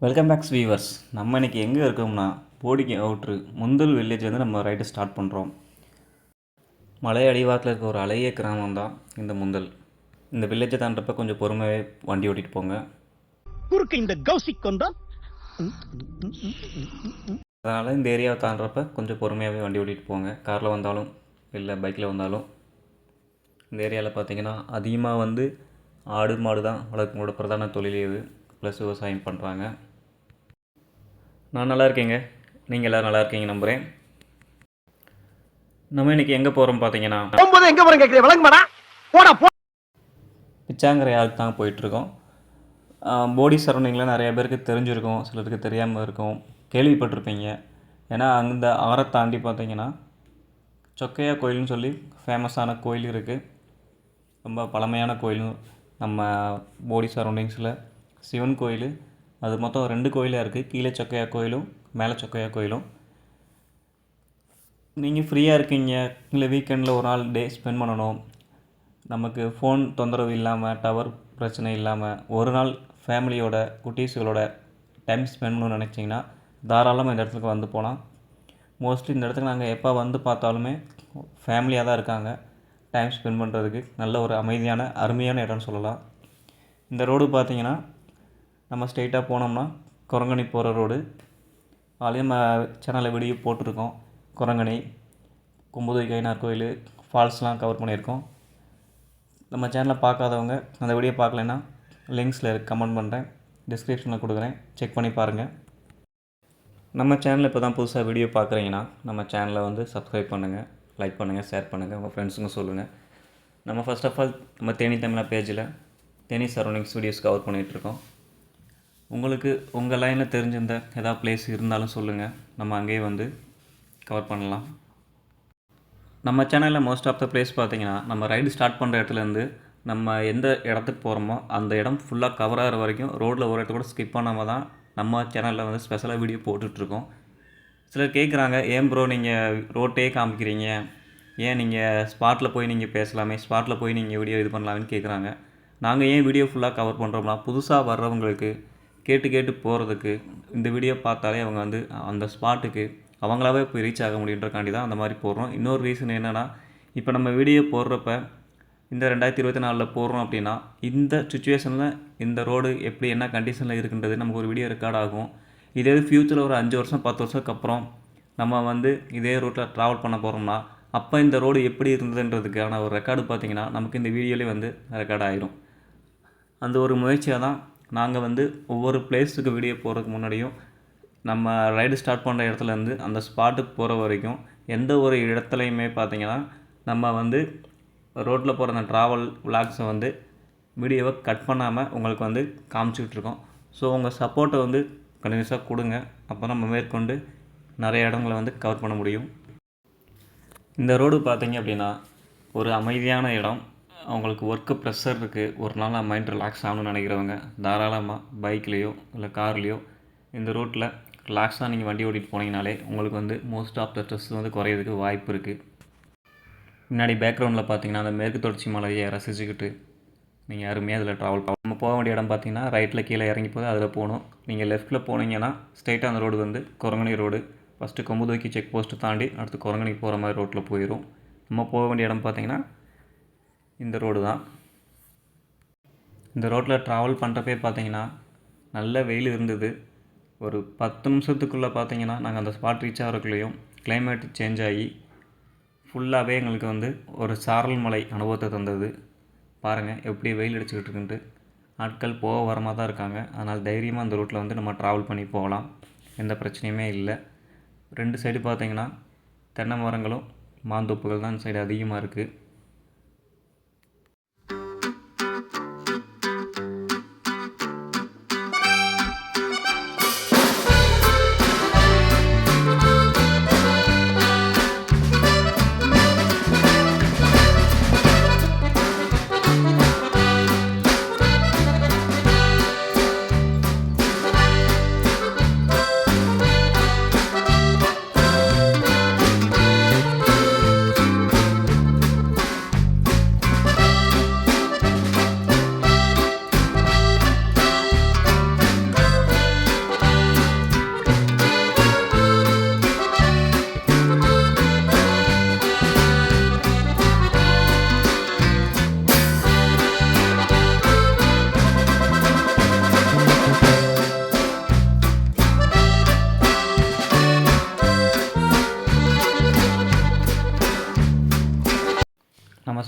Welcome packs viewers. நம்ம இன்றைக்கி எங்கே இருக்கோம்னா போடிக்கு அவுட்ரு முந்தல் வில்லேஜ் வந்து நம்ம ரைட்டு ஸ்டார்ட் பண்ணுறோம். மலை அடிவாரத்தில் இருக்க ஒரு அழகிய கிராமம் தான் இந்த முந்தல். இந்த வில்லேஜை தாண்டப்ப கொஞ்சம் பொறுமையாகவே வண்டி ஓட்டிகிட்டு போங்க. அதனால் இந்த ஏரியாவை தாண்டப்ப கொஞ்சம் பொறுமையாகவே வண்டி ஓட்டிகிட்டு போங்க. காரில் வந்தாலும் இல்லை பைக்கில் வந்தாலும். இந்த ஏரியாவில் பார்த்திங்கன்னா அதிகமாக வந்து ஆடு மாடு தான் வளர்க்கங்களோட பிரதான தொழில் இது. ப்ளஸ் விவசாயம் பண்ணுறாங்க. நான் நல்லா இருக்கேங்க. நீங்கள் எல்லோரும் நல்லா இருக்கீங்க நம்புகிறேன். நம்ம இன்றைக்கி எங்கே போகிறோம் பார்த்தீங்கன்னா பிச்சாங்கிற ஆளுக்கு தாங்க போயிட்டுருக்கோம். போடி சரௌண்டிங்கில் நிறைய பேருக்கு தெரிஞ்சிருக்கும், சிலருக்கு தெரியாமல் இருக்கும், கேள்விப்பட்டிருப்பீங்க. ஏன்னா அந்த ஆறை தாண்டி பார்த்தீங்கன்னா சொக்கையா கோயில்னு சொல்லி ஃபேமஸான கோயில் இருக்குது. ரொம்ப பழமையான கோயில் நம்ம போடி சரௌண்டிங்ஸில். சிவன் கோயில் அது மொத்தம் 2 கோயிலாக இருக்குது. கீழே சொக்கையா கோயிலும் மேலே சொக்கையா கோயிலும். நீங்கள் ஃப்ரீயாக இருக்கீங்க, இல்லை வீக்கெண்டில் ஒரு நாள் டே ஸ்பெண்ட் பண்ணணும், நமக்கு ஃபோன் தொந்தரவு இல்லாமல், டவர் பிரச்சனை இல்லாமல் ஒரு நாள் ஃபேமிலியோட குட்டீஸுகளோட டைம் ஸ்பெண்ட் பண்ணணும்னு நினச்சிங்கன்னா தாராளமாக இந்த இடத்துக்கு வந்து போகலாம். மோஸ்ட்லி இந்த இடத்துக்கு நாங்கள் எப்போ வந்து பார்த்தாலுமே ஃபேமிலியாக தான் இருக்காங்க. டைம் ஸ்பெண்ட் பண்ணுறதுக்கு நல்ல ஒரு அமைதியான அருமையான இடம்னு சொல்லலாம். இந்த ரோடு பார்த்திங்கன்னா நம்ம ஸ்ட்ரெயிட்டாக போனோம்னா குரங்கணி போகிற ரோடு. ஆல்ரெடி நம்ம சேனலில் வீடியோ போட்டிருக்கோம். குரங்கணி, கும்புதுரை கைனார் கோயில், ஃபால்ஸ்லாம் கவர் பண்ணியிருக்கோம். நம்ம சேனலை பார்க்காதவங்க அந்த வீடியோ பார்க்கலன்னா லிங்க்ஸில் கமெண்ட் பண்ணுறேன், டிஸ்கிரிப்ஷனில் கொடுக்குறேன், செக் பண்ணி பாருங்கள். நம்ம சேனலில் இப்போ தான் புதுசாக வீடியோ பார்க்குறீங்கன்னா நம்ம சேனலை வந்து சப்ஸ்கிரைப் பண்ணுங்கள், லைக் பண்ணுங்கள், ஷேர் பண்ணுங்கள், உங்கள் ஃப்ரெண்ட்ஸுங்க சொல்லுங்கள். நம்ம ஃபர்ஸ்ட் ஆஃப் ஆல் நம்ம தேனி தமிழா பேஜில் தேனி சரௌண்டிங்ஸ் வீடியோஸ் கவர் பண்ணிகிட்ருக்கோம். உங்களுக்கு உங்கள் லைனில் தெரிஞ்சிருந்த ஏதாவது பிளேஸ் இருந்தாலும் சொல்லுங்கள், நம்ம அங்கேயே வந்து கவர் பண்ணலாம். நம்ம சேனலில் மோஸ்ட் ஆஃப் த பிளேஸ் பார்த்திங்கன்னா நம்ம ரைடு ஸ்டார்ட் பண்ணுற இடத்துலேருந்து நம்ம எந்த இடத்துக்கு போகிறோமோ அந்த இடம் ஃபுல்லாக கவர் ஆகிற வரைக்கும் ரோட்டில் ஒரு இடத்த கூட ஸ்கிப் பண்ணாமல் தான் நம்ம சேனலில் வந்து ஸ்பெஷலாக வீடியோ போட்டுட்ருக்கோம். சிலர் கேட்குறாங்க, ஏன் ப்ரோ நீங்கள் ரோட்டே காமிக்கிறீங்க, ஏன் நீங்கள் ஸ்பாட்டில் போய் நீங்கள் பேசலாமே, ஸ்பாட்டில் போய் நீங்கள் வீடியோ இது பண்ணலாம்னு கேட்குறாங்க. நாங்கள் ஏன் வீடியோ ஃபுல்லாக கவர் பண்ணுறோம்னா புதுசாக வர்றவங்களுக்கு கேட்டு போகிறதுக்கு இந்த வீடியோ பார்த்தாலே அவங்க வந்து அந்த ஸ்பாட்டுக்கு அவங்களாவே போய் ரீச் ஆக முடியுன்றக்காண்டி தான் அந்த மாதிரி போடுறோம். இன்னொரு ரீசன் என்னென்னா, இப்போ நம்ம வீடியோ போடுறப்ப இந்த 2024 போடுறோம் அப்படின்னா இந்த சுச்சுவேஷனில் இந்த ரோடு எப்படி என்ன கண்டிஷனில் இருக்குன்றது நமக்கு ஒரு வீடியோ ரெக்கார்ட் ஆகும். இதே ஃப்யூச்சரில் ஒரு 5 வருஷம் 10 வருஷத்துக்கு அப்புறம் நம்ம வந்து இதே ரோட்டில் ட்ராவல் பண்ண போகிறோம்னா அப்போ இந்த ரோடு எப்படி இருந்ததுன்றதுக்கான ஒரு ரெக்கார்டு பார்த்திங்கன்னா நமக்கு இந்த வீடியோலேயே வந்து ரெக்கார்ட் ஆகிரும். அந்த ஒரு முயற்சியாக தான் நாங்கள் வந்து ஒவ்வொரு பிளேஸுக்கு வீடியோ போகிறதுக்கு முன்னாடியும் நம்ம ரைடு ஸ்டார்ட் பண்ணுற இடத்துலேருந்து அந்த ஸ்பாட்டுக்கு போகிற வரைக்கும் எந்த ஒரு இடத்துலையுமே பார்த்திங்கன்னா நம்ம வந்து ரோட்டில் போகிற அந்த ட்ராவல் விளாக்ஸை வந்து வீடியோவை கட் பண்ணாமல் உங்களுக்கு வந்து காமிச்சிக்கிட்ருக்கோம். ஸோ உங்கள் சப்போர்ட்டை வந்து கண்டினியூஸாக கொடுங்க, அப்போ நம்ம மேற்கொண்டு நிறைய இடங்களை வந்து கவர் பண்ண முடியும். இந்த ரோடு பார்த்திங்க அப்படின்னா ஒரு அமைதியான இடம். அவங்களுக்கு ஒர்க்கு ப்ரெஷர் இருக்குது, ஒரு நாள் மைண்ட் ரிலாக்ஸ் ஆகணும்னு நினைக்கிறவங்க தாராளமாக பைக்லேயோ இல்லை கார்லேயோ இந்த ரோட்டில் ரிலாக்ஸாக நீங்கள் வண்டி ஓட்டிகிட்டு போனீங்கனாலே உங்களுக்கு வந்து மோஸ்ட் ஆஃப் த ஸ்ட்ரெஸ் வந்து குறையிறதுக்கு வாய்ப்பு இருக்குது. முன்னாடி பேக்ரவுண்டில் பார்த்தீங்கன்னா அந்த மேற்கு தொடர்ச்சி மலையை ரசிச்சுக்கிட்டு நீங்கள் அருமையாக அதில் ட்ராவல் பண்ணலாம். நம்ம போக வேண்டிய இடம் பார்த்தீங்கன்னா ரைட்டில் கீழே இறங்கி போது அதில் போகணும். நீங்கள் லெஃப்ட்டில் போனீங்கன்னா ஸ்ட்ரெயிட்டாக அந்த ரோடு வந்து Kurangani road. First Kombuthookki check post தாண்டி அடுத்து குரங்கணி போகிற மாதிரி ரோட்டில் போயிடும். நம்ம போக வேண்டிய இடம் பார்த்திங்கன்னா இந்த ரோடு தான். இந்த ரோட்டில் ட்ராவல் பண்ணுறப்பே பார்த்திங்கன்னா நல்ல வெயில் இருந்தது. ஒரு 10 நிமிஷத்துக்குள்ளே பார்த்திங்கன்னா நாங்கள் அந்த ஸ்பாட் ரீச் ஆகிறக்குள்ளேயும் கிளைமேட் சேஞ்ச் ஆகி ஃபுல்லாகவே எங்களுக்கு வந்து ஒரு சாரல் மலை அனுபவத்தை தந்தது. பாருங்கள் எப்படி வெயில் அடிச்சுக்கிட்டு இருக்குன்ட்டு. ஆட்கள் போக வரமாக தான் இருக்காங்க. அதனால் தைரியமாக அந்த ரோட்டில் வந்து நம்ம ட்ராவல் பண்ணி போகலாம், எந்த பிரச்சனையுமே இல்லை. 2 சைடு பார்த்திங்கன்னா தென்னை மரங்களும் மாந்தோப்புகள் தான் இந்த சைடு அதிகமாக இருக்குது.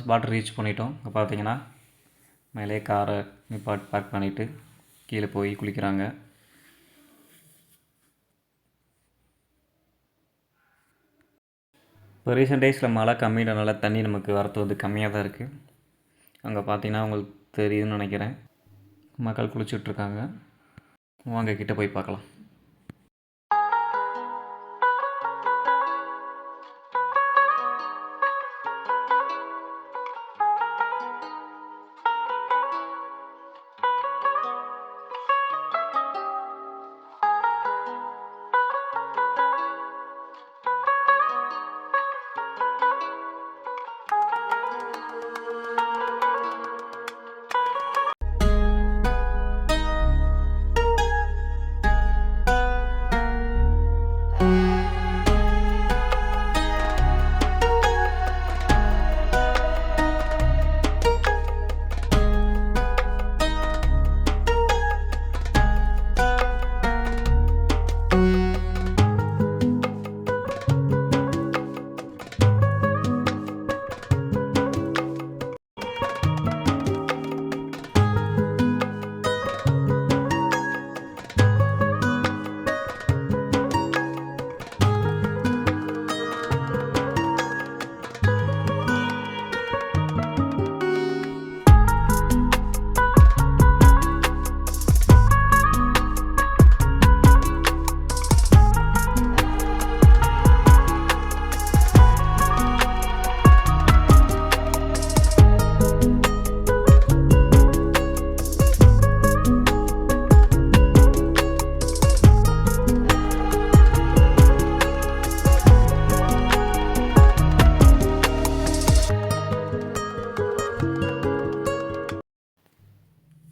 ஸ்பாட் ரீச் பண்ணிட்டோம். இப்போ பார்த்தீங்கன்னா மேலே காரை பார்க் பண்ணிவிட்டு கீழே போய் குளிக்கிறாங்க. இப்போ ரீசெண்ட் டேஸில் மழை கம்மியானனால தண்ணி நமக்கு வரத்து வந்து கம்மியாக தான் இருக்குது. அங்கே பார்த்தீங்கன்னா உங்களுக்கு தெரியுதுன்னு நினைக்கிறேன், மக்கள் குளிச்சுட்ருக்காங்க. வாங்க கிட்டே போய் பார்க்கலாம்.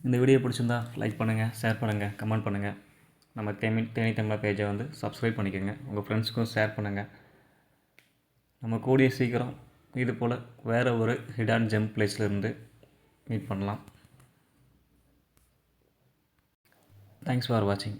இந்த வீடியோ பிடிச்சிருந்தா லைக் பண்ணுங்கள், ஷேர் பண்ணுங்கள், கமெண்ட் பண்ணுங்கள். நம்ம தேனி தமிழா பேஜை வந்து சப்ஸ்கிரைப் பண்ணிக்கோங்க. உங்கள் ஃப்ரெண்ட்ஸுக்கும் ஷேர் பண்ணுங்கள். நம்ம கூடிய சீக்கிரம் இது போல் வேறு ஒரு ஹிடன் ஜெம் பிளேஸ்லேருந்து மீட் பண்ணலாம். தேங்க்ஸ் ஃபார் வாட்சிங்.